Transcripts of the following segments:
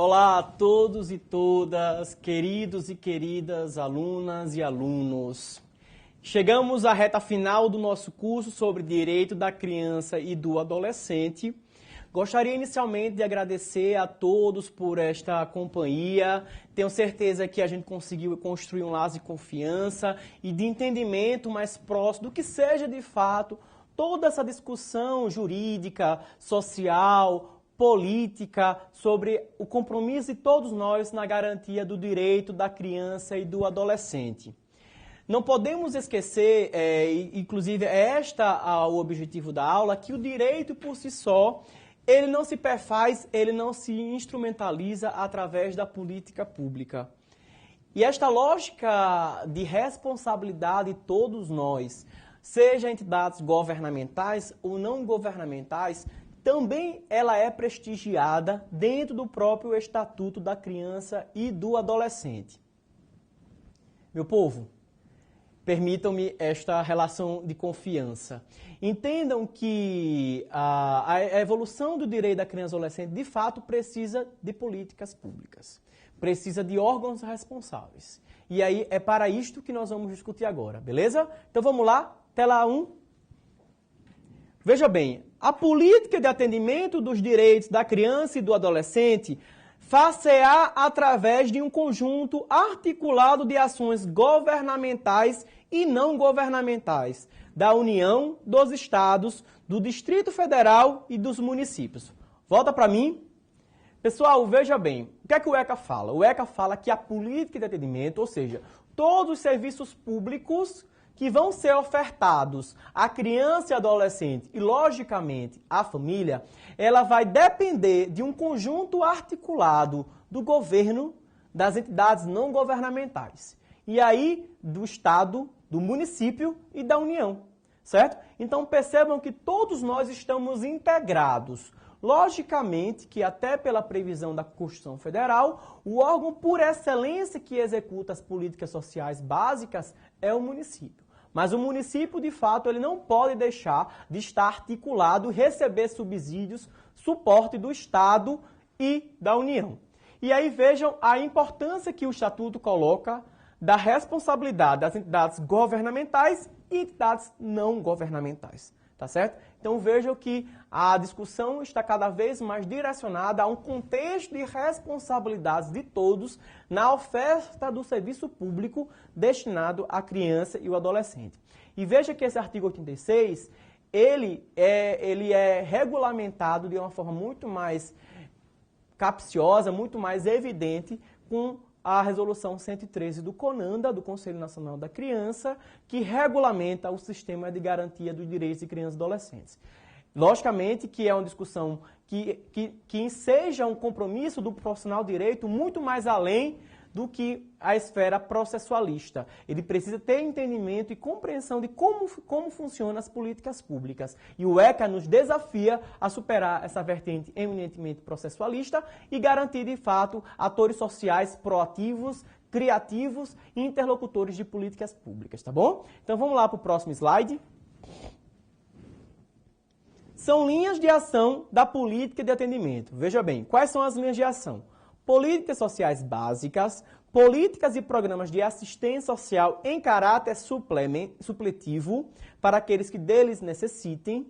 Olá a todos e todas, queridos e queridas alunas e alunos. Chegamos à reta final do nosso curso sobre Direito da Criança e do Adolescente. Gostaria inicialmente de agradecer a todos por esta companhia. Tenho certeza que a gente conseguiu construir um laço de confiança e de entendimento mais próximo do que seja de fato toda essa discussão jurídica, social, política, sobre o compromisso de todos nós na garantia do direito da criança e do adolescente. Não podemos esquecer, inclusive o objetivo da aula, que o direito por si só, ele não se perfaz, ele não se instrumentaliza através da política pública. E esta lógica de responsabilidade de todos nós, seja entidades governamentais ou não governamentais, também ela é prestigiada dentro do próprio Estatuto da Criança e do Adolescente. Meu povo, permitam-me esta relação de confiança. Entendam que a evolução do direito da criança e do adolescente, de fato, precisa de políticas públicas, precisa de órgãos responsáveis. E aí é para isto que nós vamos discutir agora, beleza? Então vamos lá, tela 1. Veja bem, a política de atendimento dos direitos da criança e do adolescente far-se-á através de um conjunto articulado de ações governamentais e não governamentais, da União, dos Estados, do Distrito Federal e dos municípios. Volta para mim. Pessoal, veja bem, o que é que o ECA fala? O ECA fala que a política de atendimento, ou seja, todos os serviços públicos que vão ser ofertados à criança e adolescente e, logicamente, à família, ela vai depender de um conjunto articulado do governo, das entidades não governamentais. E aí, do Estado, do município e da União, certo? Então, percebam que todos nós estamos integrados. Logicamente que, até pela previsão da Constituição Federal, o órgão por excelência que executa as políticas sociais básicas é o município. Mas o município, de fato, ele não pode deixar de estar articulado e receber subsídios, suporte do Estado e da União. E aí vejam a importância que o Estatuto coloca da responsabilidade das entidades governamentais e entidades não governamentais. Tá certo? Então vejam que a discussão está cada vez mais direcionada a um contexto de responsabilidades de todos na oferta do serviço público destinado à criança e ao adolescente. E veja que esse artigo 86, ele é regulamentado de uma forma muito mais capciosa, muito mais evidente com a Resolução 113 do CONANDA, do Conselho Nacional da Criança, que regulamenta o sistema de garantia dos direitos de crianças e adolescentes. Logicamente que é uma discussão que enseja um compromisso do profissional de direito muito mais além do que a esfera processualista. Ele precisa ter entendimento e compreensão de como funcionam as políticas públicas. E o ECA nos desafia a superar essa vertente eminentemente processualista e garantir, de fato, atores sociais proativos, criativos e interlocutores de políticas públicas, tá bom? Então vamos lá para o próximo slide. São linhas de ação da política de atendimento. Veja bem, quais são as linhas de ação? Políticas sociais básicas, políticas e programas de assistência social em caráter supletivo para aqueles que deles necessitem,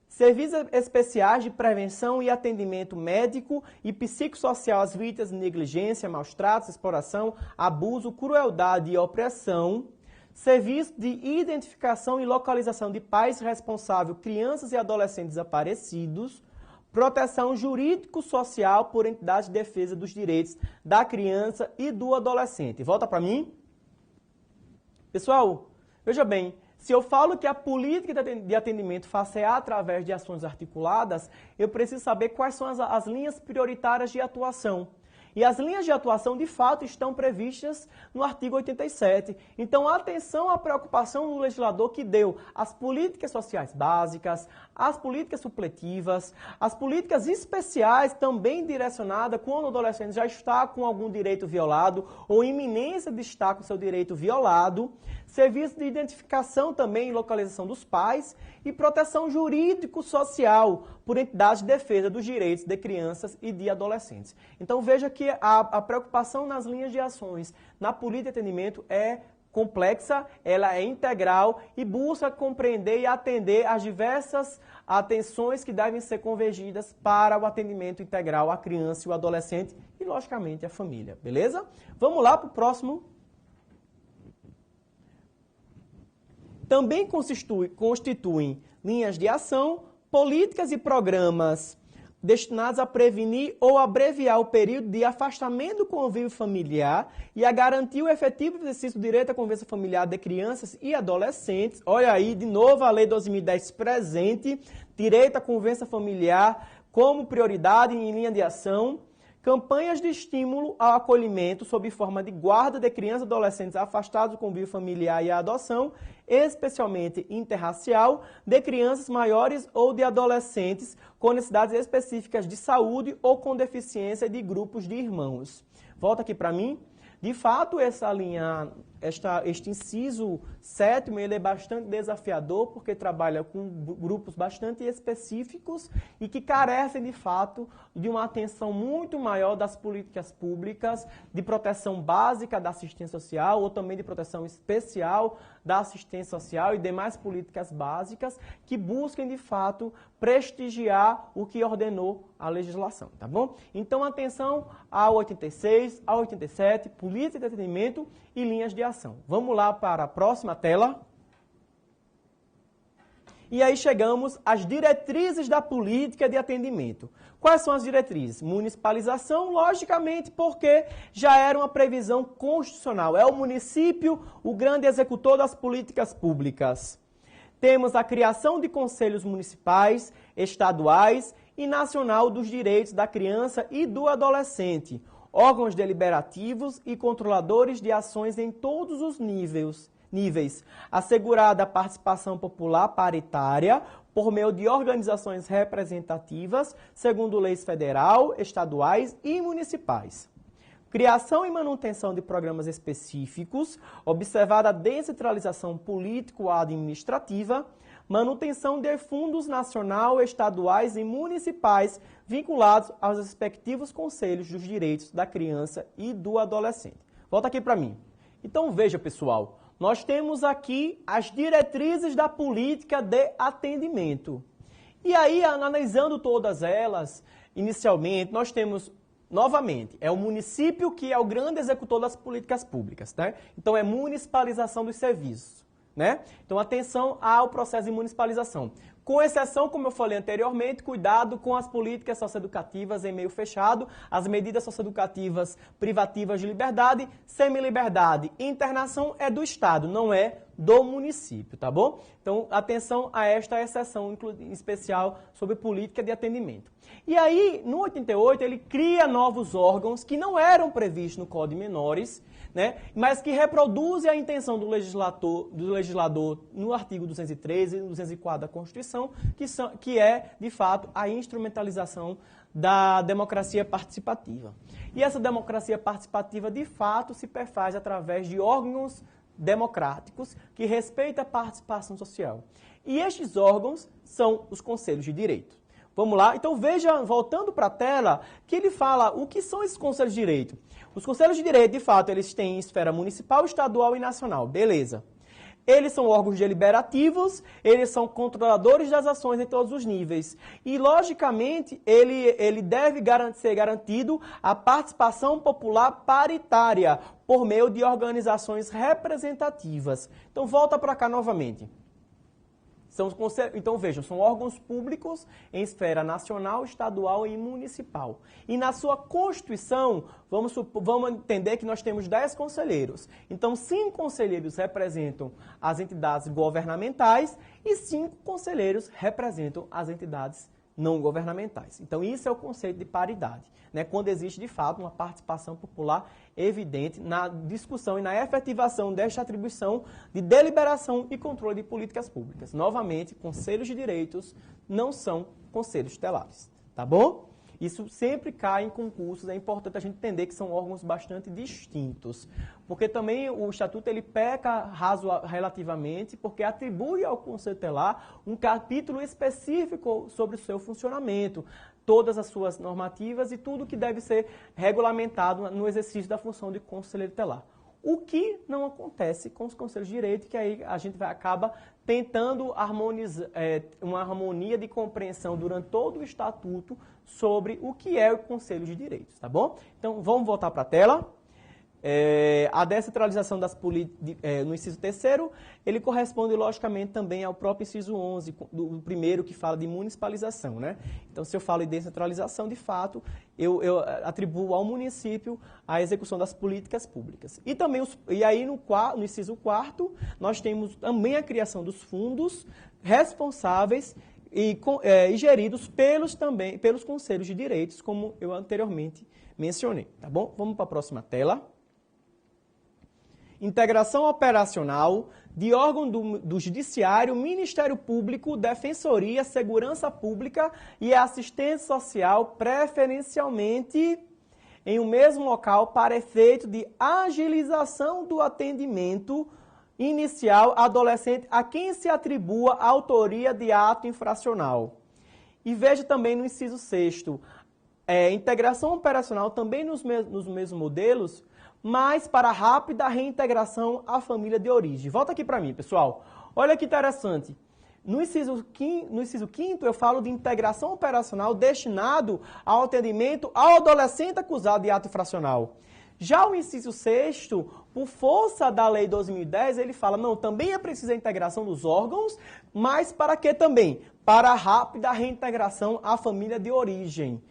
serviços especiais de prevenção e atendimento médico e psicossocial às vítimas de negligência, maus tratos, exploração, abuso, crueldade e opressão, serviço de identificação e localização de pais responsáveis, crianças e adolescentes desaparecidos, proteção jurídico-social por entidades de defesa dos direitos da criança e do adolescente. Volta para mim. Pessoal, veja bem, se eu falo que a política de atendimento far-se-á através de ações articuladas, eu preciso saber quais são as linhas prioritárias de atuação. E as linhas de atuação, de fato, estão previstas no artigo 87. Então, atenção à preocupação do legislador que deu as políticas sociais básicas, as políticas supletivas, as políticas especiais também direcionadas quando o adolescente já está com algum direito violado ou iminência de estar com seu direito violado, serviço de identificação também e localização dos pais e proteção jurídico-social por entidades de defesa dos direitos de crianças e de adolescentes. Então veja que a preocupação nas linhas de ações na política de atendimento é complexa, ela é integral e busca compreender e atender as diversas atenções que devem ser convergidas para o atendimento integral à criança e ao adolescente e, logicamente, à família, beleza? Vamos lá para o próximo. Também constituem linhas de ação, políticas e programas destinados a prevenir ou abreviar o período de afastamento do convívio familiar e a garantir o efetivo exercício do direito à convivência familiar de crianças e adolescentes. Olha aí, de novo, a Lei 2010 presente, direito à convivência familiar como prioridade em linha de ação. Campanhas de estímulo ao acolhimento sob forma de guarda de crianças e adolescentes afastados do convívio familiar e a adoção, especialmente interracial, de crianças maiores ou de adolescentes com necessidades específicas de saúde ou com deficiência de grupos de irmãos. Volta aqui para mim. De fato, essa linha, este inciso 7º, ele é bastante desafiador porque trabalha com grupos bastante específicos e que carecem, de fato, de uma atenção muito maior das políticas públicas de proteção básica da assistência social ou também de proteção especial da assistência social e demais políticas básicas que busquem, de fato, prestigiar o que ordenou a legislação, tá bom? Então, atenção ao 86, ao 87, política de atendimento e linhas de ação. Vamos lá para a próxima tela. E aí chegamos às diretrizes da política de atendimento. Quais são as diretrizes? Municipalização, logicamente, porque já era uma previsão constitucional. É o município o grande executor das políticas públicas. Temos a criação de conselhos municipais, estaduais e nacional dos direitos da criança e do adolescente, órgãos deliberativos e controladores de ações em todos os níveis, assegurada a participação popular paritária por meio de organizações representativas, segundo leis federal, estaduais e municipais. Criação e manutenção de programas específicos, observada a descentralização político-administrativa, manutenção de fundos nacional, estaduais e municipais vinculados aos respectivos conselhos dos direitos da criança e do adolescente. Volta aqui para mim. Então veja, pessoal, nós temos aqui as diretrizes da política de atendimento. E aí, analisando todas elas, inicialmente, nós temos, novamente, é o município que é o grande executor das políticas públicas, né? Então, é municipalização dos serviços, né? Então, atenção ao processo de municipalização. Com exceção, como eu falei anteriormente, cuidado com as políticas socioeducativas em meio fechado, as medidas socioeducativas privativas de liberdade, semi-liberdade e internação é do Estado, não é do município, tá bom? Então, atenção a esta exceção em especial sobre política de atendimento. E aí, no 88, ele cria novos órgãos que não eram previstos no Código de Menores, né, mas que reproduzem a intenção do legislador no artigo 213 e 204 da Constituição, que é, de fato, a instrumentalização da democracia participativa. E essa democracia participativa, de fato, se perfaz através de órgãos democráticos que respeitam a participação social. E estes órgãos são os conselhos de direito. Vamos lá? Então veja, voltando para a tela, que ele fala o que são esses conselhos de direito. Os conselhos de direito, de fato, eles têm esfera municipal, estadual e nacional. Beleza. Eles são órgãos deliberativos, eles são controladores das ações em todos os níveis. E, logicamente, ele deve ser garantido a participação popular paritária por meio de organizações representativas. Então, volta para cá novamente. Então, vejam, são órgãos públicos em esfera nacional, estadual e municipal. E na sua Constituição, vamos entender que nós temos 10 conselheiros. Então, 5 conselheiros representam as entidades governamentais e 5 conselheiros representam as entidades não governamentais. Então, isso é o conceito de paridade, né? Quando existe, de fato, uma participação popular evidente na discussão e na efetivação desta atribuição de deliberação e controle de políticas públicas. Novamente, conselhos de direitos não são conselhos tutelares, tá bom? Isso sempre cai em concursos, é importante a gente entender que são órgãos bastante distintos. Porque também o Estatuto ele peca relativamente, porque atribui ao Conselho Tutelar um capítulo específico sobre o seu funcionamento, todas as suas normativas e tudo que deve ser regulamentado no exercício da função de conselheiro tutelar. O que não acontece com os conselhos de direito, que aí a gente acaba tentando harmonizar, uma harmonia de compreensão durante todo o estatuto sobre o que é o conselho de direitos, tá bom? Então, vamos voltar para a tela. A descentralização das políticas, no inciso 3º, ele corresponde logicamente também ao próprio inciso 11, do primeiro que fala de municipalização, né? Então, se eu falo em descentralização, de fato, eu atribuo ao município a execução das políticas públicas. E também, aí no inciso 4º, nós temos também a criação dos fundos responsáveis e geridos pelos conselhos de direitos, como eu anteriormente mencionei, tá bom? Vamos para a próxima tela. Integração operacional de órgão do Judiciário, Ministério Público, Defensoria, Segurança Pública e Assistência Social, preferencialmente em um mesmo local para efeito de agilização do atendimento inicial adolescente a quem se atribua a autoria de ato infracional. E veja também no inciso 6º, integração operacional também nos mesmos modelos, mas para rápida reintegração à família de origem. Volta aqui para mim, pessoal. Olha que interessante. No inciso 5º, eu falo de integração operacional destinado ao atendimento ao adolescente acusado de ato infracional. Já o inciso 6º, por força da Lei 2010, ele fala, não, também é preciso a integração dos órgãos, mas para quê também? Para a rápida reintegração à família de origem.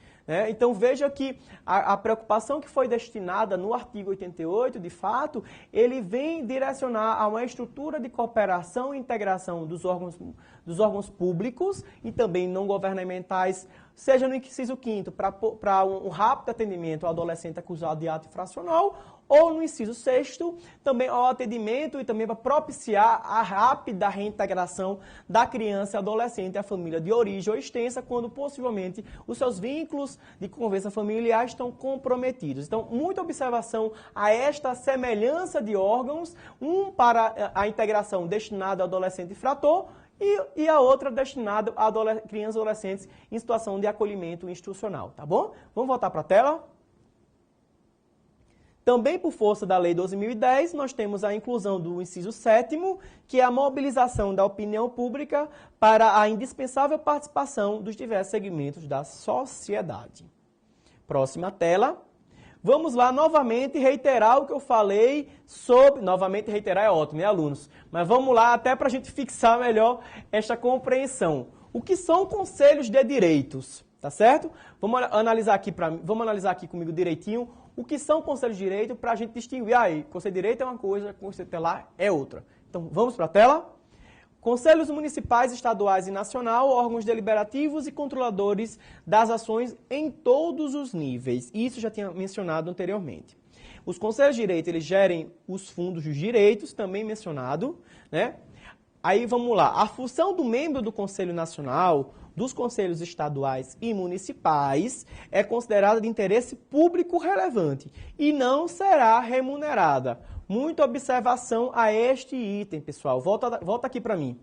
Então, veja que a preocupação que foi destinada no artigo 88, de fato, ele vem direcionar a uma estrutura de cooperação e integração dos órgãos públicos e também não governamentais, seja no inciso 5º, para um rápido atendimento ao adolescente acusado de ato infracional, ou no inciso 6º, também ao atendimento e também para propiciar a rápida reintegração da criança e adolescente à família de origem ou extensa, quando possivelmente os seus vínculos de convivência familiar estão comprometidos. Então, muita observação a esta semelhança de órgãos, um para a integração destinada ao adolescente infrator e a outra destinada a crianças e adolescentes em situação de acolhimento institucional, tá bom? Vamos voltar para a tela? Também por força da Lei 2010, nós temos a inclusão do inciso 7º, que é a mobilização da opinião pública para a indispensável participação dos diversos segmentos da sociedade. Próxima tela. Vamos lá novamente reiterar o que eu falei sobre... Novamente reiterar é ótimo, né, alunos? Mas vamos lá até para a gente fixar melhor esta compreensão. O que são conselhos de direitos? Tá certo? Vamos analisar aqui comigo direitinho o que são conselhos de direito para a gente distinguir. Conselho de direito é uma coisa, conselho tutelar é outra. Então, vamos para a tela? Conselhos municipais, estaduais e nacional, órgãos deliberativos e controladores das ações em todos os níveis. Isso já tinha mencionado anteriormente. Os conselhos de direito, eles gerem os fundos dos direitos, também mencionado, né? Aí, vamos lá. A função do membro do Conselho Nacional, dos conselhos estaduais e municipais, é considerada de interesse público relevante e não será remunerada. Muita observação a este item, pessoal. Volta aqui para mim.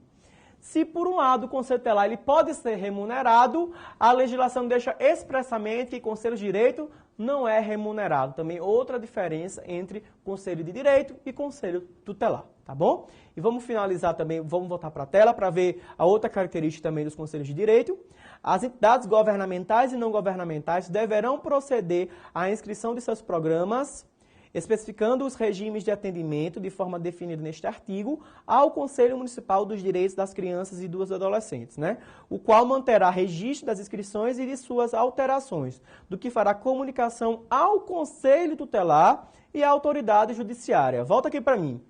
Se, por um lado, o Conselho Tutelar ele pode ser remunerado, a legislação deixa expressamente que Conselho de Direito não é remunerado. Também outra diferença entre Conselho de Direito e Conselho Tutelar, tá bom? E vamos finalizar também, vamos voltar para a tela para ver a outra característica também dos Conselhos de Direito. As entidades governamentais e não governamentais deverão proceder à inscrição de seus programas, especificando os regimes de atendimento de forma definida neste artigo ao Conselho Municipal dos Direitos das Crianças e dos Adolescentes, né? O qual manterá registro das inscrições e de suas alterações, do que fará comunicação ao Conselho Tutelar e à autoridade judiciária. Volta aqui para mim.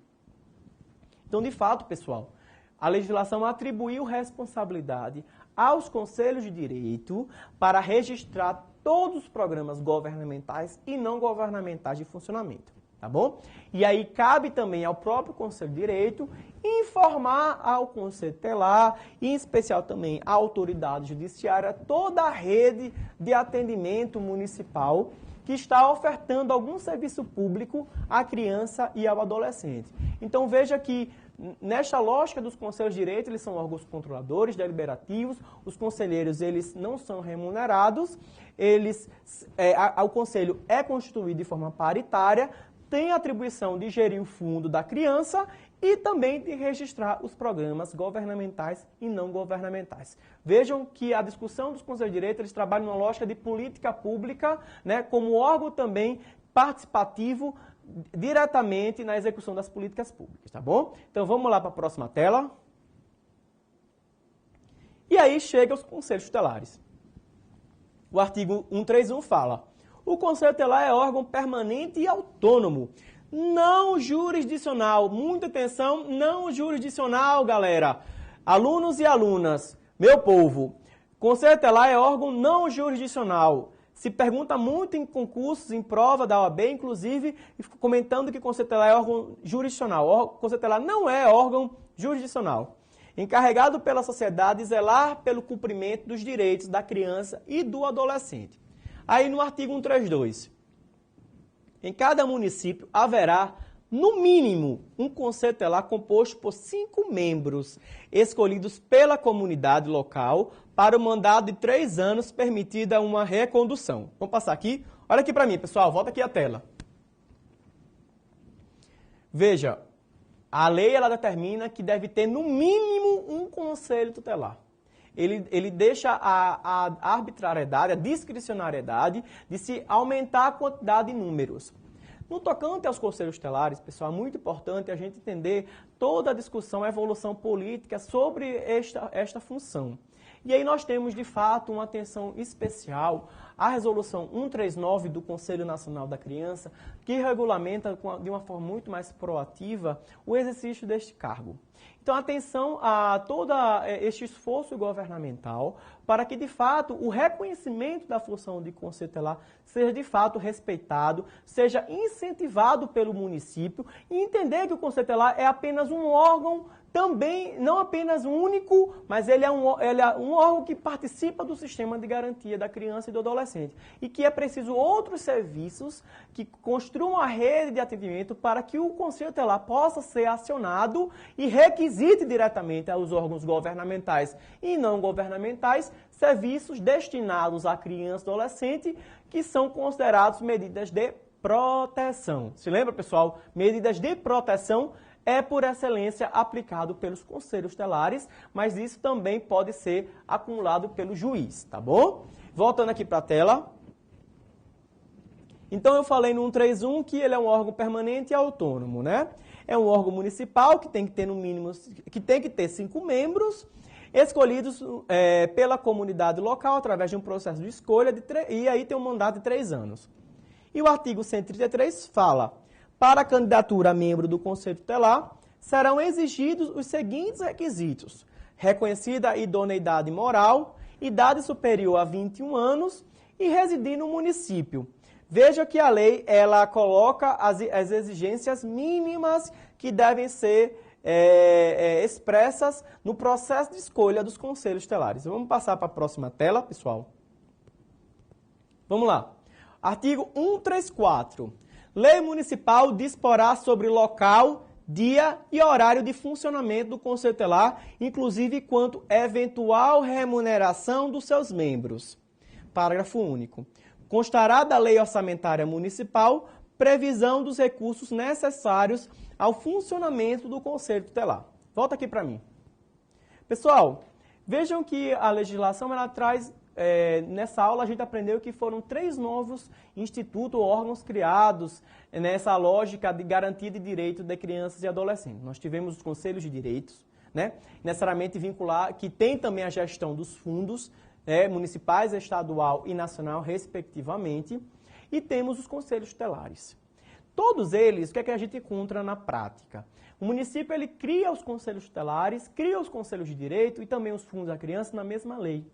Então, de fato, pessoal, a legislação atribuiu responsabilidade aos conselhos de direito para registrar todos os programas governamentais e não governamentais de funcionamento, tá bom? E aí cabe também ao próprio Conselho de Direito informar ao Conselho Tutelar, e em especial também à autoridade judiciária, toda a rede de atendimento municipal que está ofertando algum serviço público à criança e ao adolescente. Então veja que nesta lógica dos conselhos de direito, eles são órgãos controladores, deliberativos, os conselheiros eles não são remunerados, o conselho é constituído de forma paritária, tem a atribuição de gerir o fundo da criança e também de registrar os programas governamentais e não governamentais. Vejam que a discussão dos conselhos de direito, eles trabalham numa lógica de política pública, né, como órgão também participativo diretamente na execução das políticas públicas, tá bom? Então vamos lá para a próxima tela. E aí chega os conselhos tutelares. O artigo 131 fala: o Conselho Tutelar é órgão permanente e autônomo, não jurisdicional. Muita atenção, não jurisdicional, galera. Alunos e alunas, meu povo, Conselho Tutelar é órgão não jurisdicional. Se pergunta muito em concursos, em prova da OAB, inclusive, comentando que o Conselho Tutelar é órgão jurisdicional. O Conselho Tutelar não é órgão jurisdicional. Encarregado pela sociedade de zelar pelo cumprimento dos direitos da criança e do adolescente. Aí no artigo 132, em cada município haverá, no mínimo, um Conselho Tutelar composto por 5 membros, escolhidos pela comunidade local para o mandato de 3 anos, permitida uma recondução. Vamos passar aqui? Olha aqui para mim, pessoal, volta aqui a tela. Veja, a lei ela determina que deve ter, no mínimo, um Conselho Tutelar. Ele deixa a arbitrariedade, a discricionariedade de se aumentar a quantidade de números. No tocante aos conselhos tutelares, pessoal, é muito importante a gente entender toda a discussão, a evolução política sobre esta função. E aí nós temos, de fato, uma atenção especial à Resolução 139 do Conselho Nacional da Criança, que regulamenta de uma forma muito mais proativa o exercício deste cargo. Então, atenção a todo este esforço governamental para que, de fato, o reconhecimento da função de Conselho Tutelar seja, de fato, respeitado, seja incentivado pelo município e entender que o Conselho Tutelar é apenas um órgão também, não apenas único, mas ele é um órgão que participa do sistema de garantia da criança e do adolescente. E que é preciso outros serviços que construam a rede de atendimento para que o Conselho Tutelar possa ser acionado e requisite diretamente aos órgãos governamentais e não governamentais serviços destinados à criança e adolescente que são considerados medidas de proteção. Se lembra, pessoal? Medidas de proteção é, por excelência, aplicado pelos conselhos tutelares, mas isso também pode ser acumulado pelo juiz, tá bom? Voltando aqui para a tela. Então, eu falei no 131 que ele é um órgão permanente e autônomo, né? É um órgão municipal que tem que ter, no mínimo, que tem que ter 5 membros, escolhidos pela comunidade local através de um processo de escolha, e aí tem um mandato de 3 anos. E o artigo 133 fala: para a candidatura a membro do Conselho Tutelar, serão exigidos os seguintes requisitos: reconhecida a idoneidade moral, idade superior a 21 anos e residir no município. Veja que a lei ela coloca as exigências mínimas que devem ser expressas no processo de escolha dos conselhos tutelares. Vamos passar para a próxima tela, pessoal. Vamos lá. Artigo 134. Lei municipal disporá sobre local, dia e horário de funcionamento do Conselho Tutelar, inclusive quanto eventual remuneração dos seus membros. Parágrafo único. Constará da Lei Orçamentária Municipal previsão dos recursos necessários ao funcionamento do Conselho Tutelar. Volta aqui para mim. Pessoal, vejam que a legislação ela traz... nessa aula a gente aprendeu que foram 3 novos institutos ou órgãos criados nessa lógica de garantia de direito de crianças e adolescentes. Nós tivemos os conselhos de direitos, né, necessariamente vincular, que tem também a gestão dos fundos municipais, estadual e nacional, respectivamente, e temos os conselhos tutelares. Todos eles, o que é que a gente encontra na prática? O município ele cria os conselhos tutelares, cria os conselhos de direito e também os fundos da criança na mesma lei.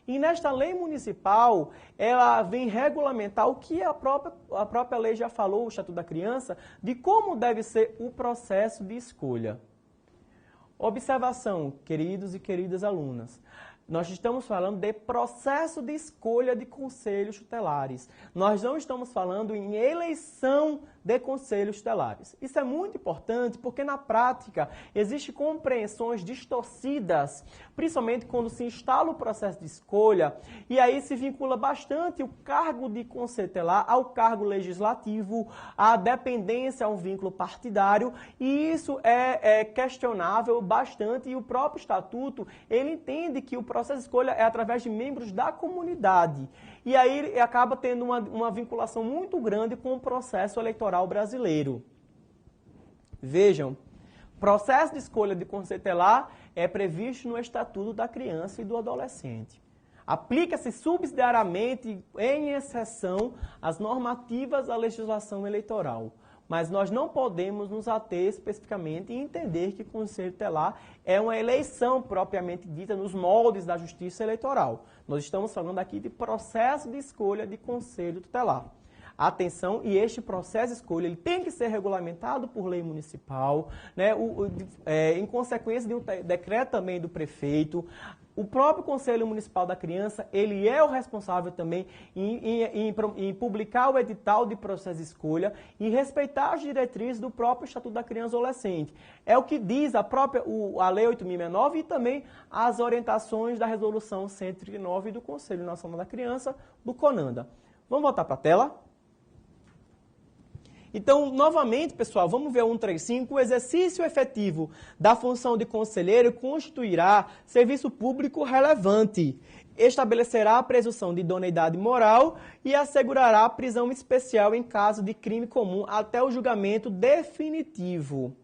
E nesta lei municipal, ela vem regulamentar o que a própria lei já falou, o Estatuto da Criança, de como deve ser o processo de escolha. Observação, queridos e queridas alunas. Nós estamos falando de processo de escolha de conselhos tutelares. Nós não estamos falando em eleição de conselhos tutelares. Isso é muito importante porque, na prática, existem compreensões distorcidas, principalmente quando se instala o processo de escolha, e aí se vincula bastante o cargo de conselho tutelar ao cargo legislativo, à dependência a um vínculo partidário, e isso é questionável bastante, e o próprio Estatuto, ele entende que o processo de escolha é através de membros da comunidade. E aí ele acaba tendo uma vinculação muito grande com o processo eleitoral brasileiro. Vejam, processo de escolha de conselho tutelar é previsto no Estatuto da Criança e do Adolescente. Aplica-se subsidiariamente, em exceção, às normativas da legislação eleitoral. Mas nós não podemos nos ater especificamente e entender que o Conselho Tutelar é uma eleição propriamente dita nos moldes da Justiça Eleitoral. Nós estamos falando aqui de processo de escolha de Conselho Tutelar. Atenção, e este processo de escolha ele tem que ser regulamentado por lei municipal, né, em consequência de um decreto também do prefeito. O próprio Conselho Municipal da Criança, ele é o responsável também em publicar o edital de processo de escolha e respeitar as diretrizes do próprio Estatuto da Criança e Adolescente. É o que diz a Lei 8.069 e também as orientações da Resolução 139 do Conselho Nacional da Criança, do CONANDA. Vamos voltar para a tela? Então, novamente, pessoal, vamos ver o 135. O exercício efetivo da função de conselheiro constituirá serviço público relevante, estabelecerá a presunção de idoneidade moral e assegurará a prisão especial em caso de crime comum até o julgamento definitivo.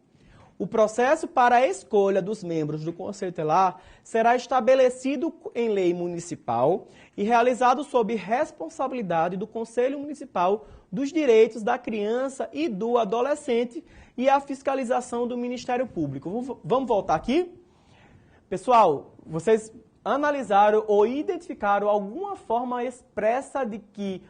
O processo para a escolha dos membros do Conselho Tutelar será estabelecido em lei municipal e realizado sob responsabilidade do Conselho Municipal dos Direitos da Criança e do Adolescente e a fiscalização do Ministério Público. Vamos voltar aqui? Pessoal, vocês analisaram ou identificaram alguma forma expressa de que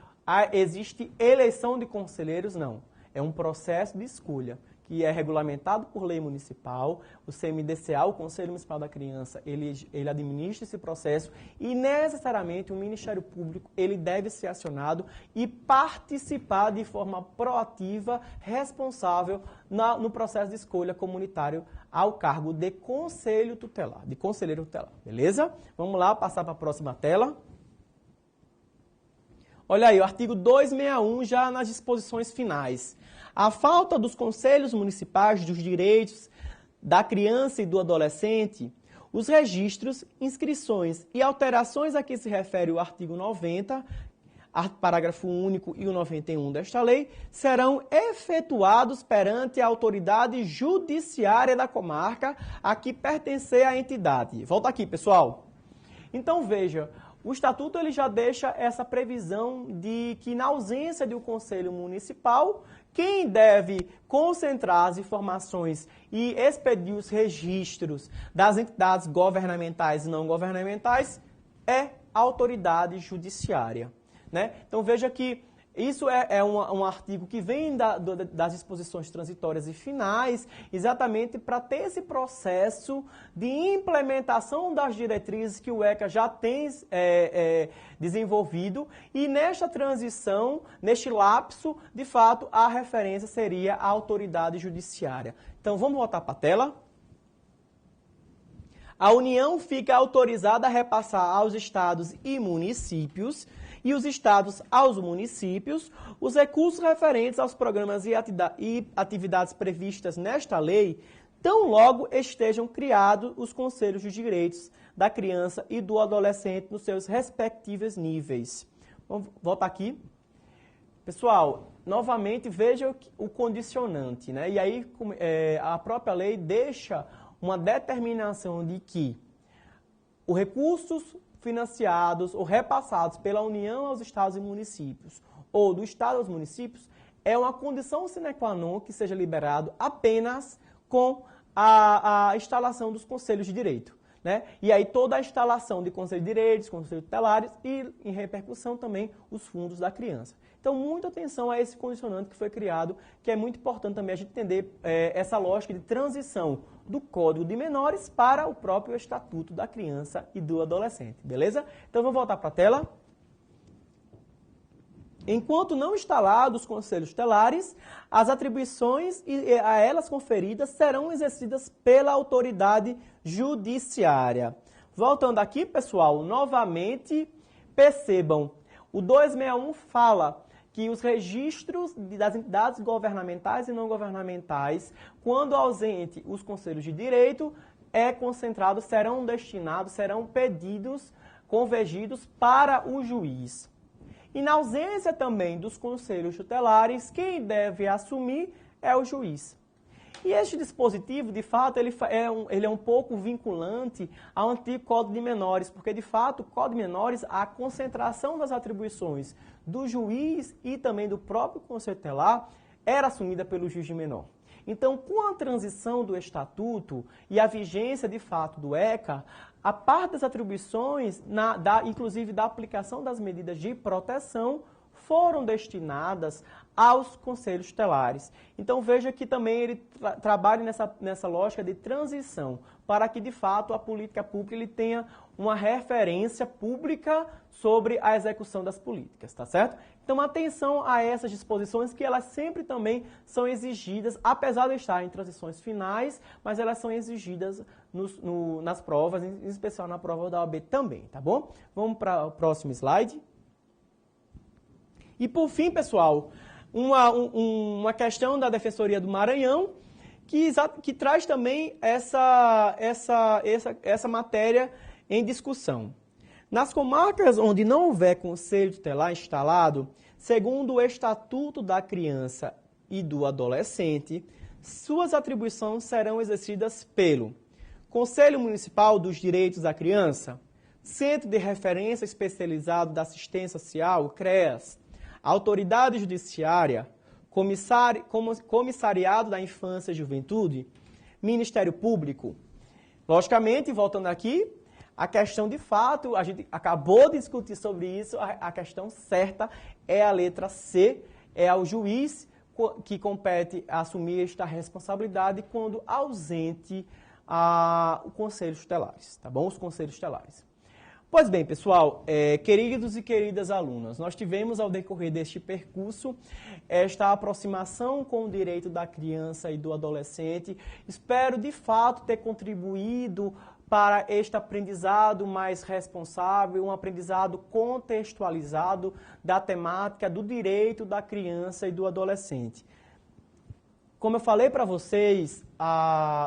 existe eleição de conselheiros? Não. É um processo de escolha que é regulamentado por lei municipal. O CMDCA, o Conselho Municipal da Criança, ele administra esse processo e necessariamente o Ministério Público ele deve ser acionado e participar de forma proativa, responsável no processo de escolha comunitário ao cargo de conselho tutelar, de conselheiro tutelar, beleza? Vamos lá, passar para a próxima tela. Olha aí, o artigo 261 já nas disposições finais. A falta dos conselhos municipais dos direitos da criança e do adolescente, os registros, inscrições e alterações a que se refere o artigo 90, parágrafo único e o 91 desta lei, serão efetuados perante a autoridade judiciária da comarca a que pertencer a entidade. Volta aqui, pessoal. Então, veja, o Estatuto ele já deixa essa previsão de que, na ausência de um Conselho Municipal, quem deve concentrar as informações e expedir os registros das entidades governamentais e não governamentais é a autoridade judiciária, né? Então, veja que isso é um artigo que vem das disposições transitórias e finais, exatamente para ter esse processo de implementação das diretrizes que o ECA já tem desenvolvido, e nesta transição, neste lapso, de fato, a referência seria a autoridade judiciária. Então, vamos voltar para a tela. A União fica autorizada a repassar aos estados e municípios e os estados aos municípios os recursos referentes aos programas e atividades previstas nesta lei, tão logo estejam criados os conselhos de direitos da criança e do adolescente nos seus respectivos níveis. Vamos voltar aqui. Pessoal, novamente veja o condicionante, né? E aí a própria lei deixa uma determinação de que os recursos financiados ou repassados pela União aos estados e municípios, ou do estado aos municípios, é uma condição sine qua non que seja liberado apenas com a instalação dos conselhos de direito. né? E aí toda a instalação de conselho de direitos, conselhos tutelares e, em repercussão, também os fundos da criança. Então, muita atenção a esse condicionante que foi criado, que é muito importante também a gente entender essa lógica de transição do Código de Menores para o próprio Estatuto da Criança e do Adolescente, beleza? Então, vamos voltar para a tela. Enquanto não instalados os conselhos tutelares, as atribuições a elas conferidas serão exercidas pela autoridade judiciária. Voltando aqui, pessoal, novamente, percebam, o 261 fala que os registros das entidades governamentais e não governamentais, quando ausente os conselhos de direito, concentrados, serão destinados, serão pedidos, convergidos para o juiz. E na ausência também dos conselhos tutelares, quem deve assumir é o juiz. E este dispositivo, de fato, ele é um pouco vinculante ao antigo Código de Menores, porque, de fato, o Código de Menores, a concentração das atribuições do juiz e também do próprio conselho tutelar era assumida pelo juiz de menor. Então, com a transição do Estatuto e a vigência, de fato, do ECA, a parte das atribuições, inclusive da aplicação das medidas de proteção, foram destinadas aos conselhos tutelares. Então, veja que também ele trabalha nessa lógica de transição, para que, de fato, a política pública ele tenha uma referência pública sobre a execução das políticas, tá certo? Então, atenção a essas disposições, que elas sempre também são exigidas, apesar de estar em transições finais, mas elas são exigidas nas provas, em especial na prova da OAB também, tá bom? Vamos para o próximo slide. E, por fim, pessoal, uma questão da Defensoria do Maranhão, que traz também essa matéria em discussão. Nas comarcas onde não houver conselho tutelar instalado, segundo o Estatuto da Criança e do Adolescente, suas atribuições serão exercidas pelo Conselho Municipal dos Direitos da Criança, Centro de Referência Especializado da Assistência Social, CREAS, Autoridade Judiciária, Comissariado da Infância e Juventude, Ministério Público. Logicamente, voltando aqui, a questão de fato, a gente acabou de discutir sobre isso, a questão certa é a letra C, é ao juiz que compete assumir esta responsabilidade quando ausente os conselhos tutelares, tá bom? Os conselhos tutelares. Pois bem, pessoal, queridos e queridas alunas, nós tivemos ao decorrer deste percurso esta aproximação com o direito da criança e do adolescente. Espero, de fato, ter contribuído para este aprendizado mais responsável, um aprendizado contextualizado da temática do direito da criança e do adolescente. Como eu falei para vocês,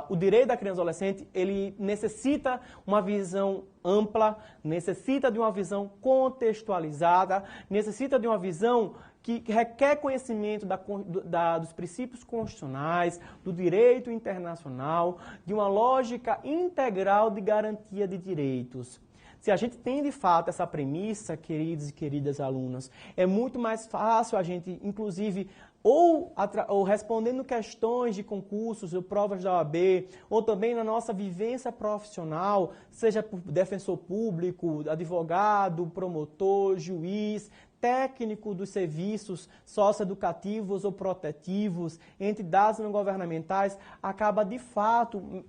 o direito da criança e do adolescente, ele necessita uma visão ampla, necessita de uma visão contextualizada, necessita de uma visão que requer conhecimento dos princípios constitucionais, do direito internacional, de uma lógica integral de garantia de direitos. Se a gente tem, de fato, essa premissa, queridos e queridas alunas, é muito mais fácil a gente, inclusive, ou respondendo questões de concursos ou provas da OAB, ou também na nossa vivência profissional, seja por defensor público, advogado, promotor, juiz, técnico dos serviços socioeducativos ou protetivos, entidades não governamentais, acaba de fato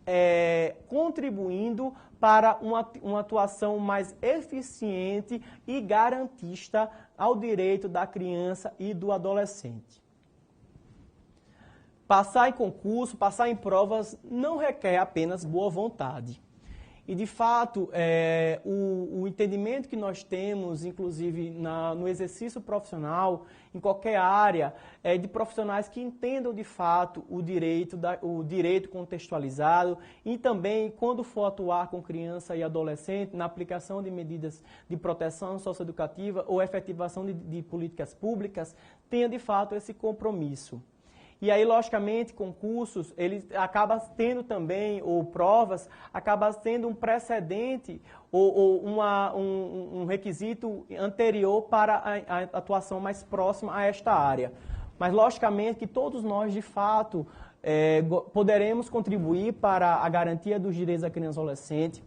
contribuindo para uma atuação mais eficiente e garantista ao direito da criança e do adolescente. Passar em concurso, passar em provas, não requer apenas boa vontade. E, de fato, o entendimento que nós temos, inclusive no exercício profissional, em qualquer área, é de profissionais que entendam, de fato, o direito contextualizado e também, quando for atuar com criança e adolescente, na aplicação de medidas de proteção socioeducativa ou efetivação de políticas públicas, tenha, de fato, esse compromisso. E aí, logicamente, concursos, ele acaba tendo também, ou provas, acaba tendo um precedente ou um requisito anterior para a atuação mais próxima a esta área. Mas, logicamente, que todos nós, de fato, poderemos contribuir para a garantia dos direitos da criança e adolescente,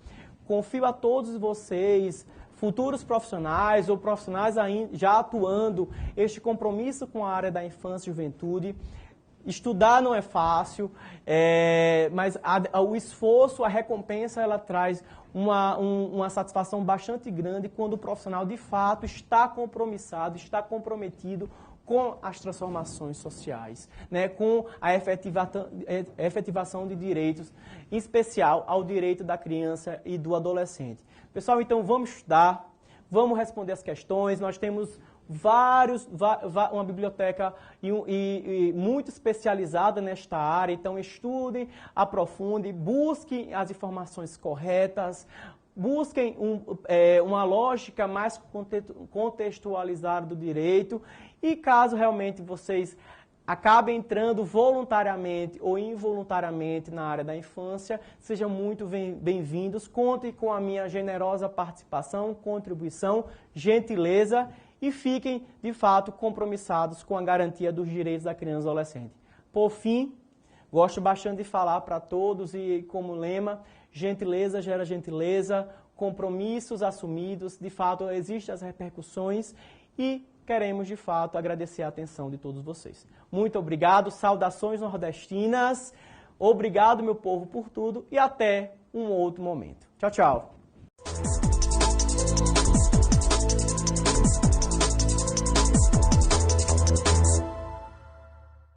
confio a todos vocês, futuros profissionais ou profissionais já atuando, este compromisso com a área da infância e juventude. Estudar não é fácil, mas o esforço, a recompensa, ela traz uma satisfação bastante grande quando o profissional, de fato, está compromissado, está comprometido com as transformações sociais, né, com a efetivação de direitos, em especial ao direito da criança e do adolescente. Pessoal, então vamos estudar, vamos responder as questões, nós temos uma biblioteca muito especializada nesta área, então estudem, aprofundem, busquem as informações corretas, busquem uma lógica mais contextualizada do direito e caso realmente vocês acabem entrando voluntariamente ou involuntariamente na área da infância, sejam muito bem-vindos, contem com a minha generosa participação, contribuição, gentileza e fiquem, de fato, compromissados com a garantia dos direitos da criança e do adolescente. Por fim, gosto bastante de falar para todos e como lema, gentileza gera gentileza, compromissos assumidos, de fato, existem as repercussões e queremos, de fato, agradecer a atenção de todos vocês. Muito obrigado, saudações nordestinas, obrigado, meu povo, por tudo e até um outro momento. Tchau, tchau.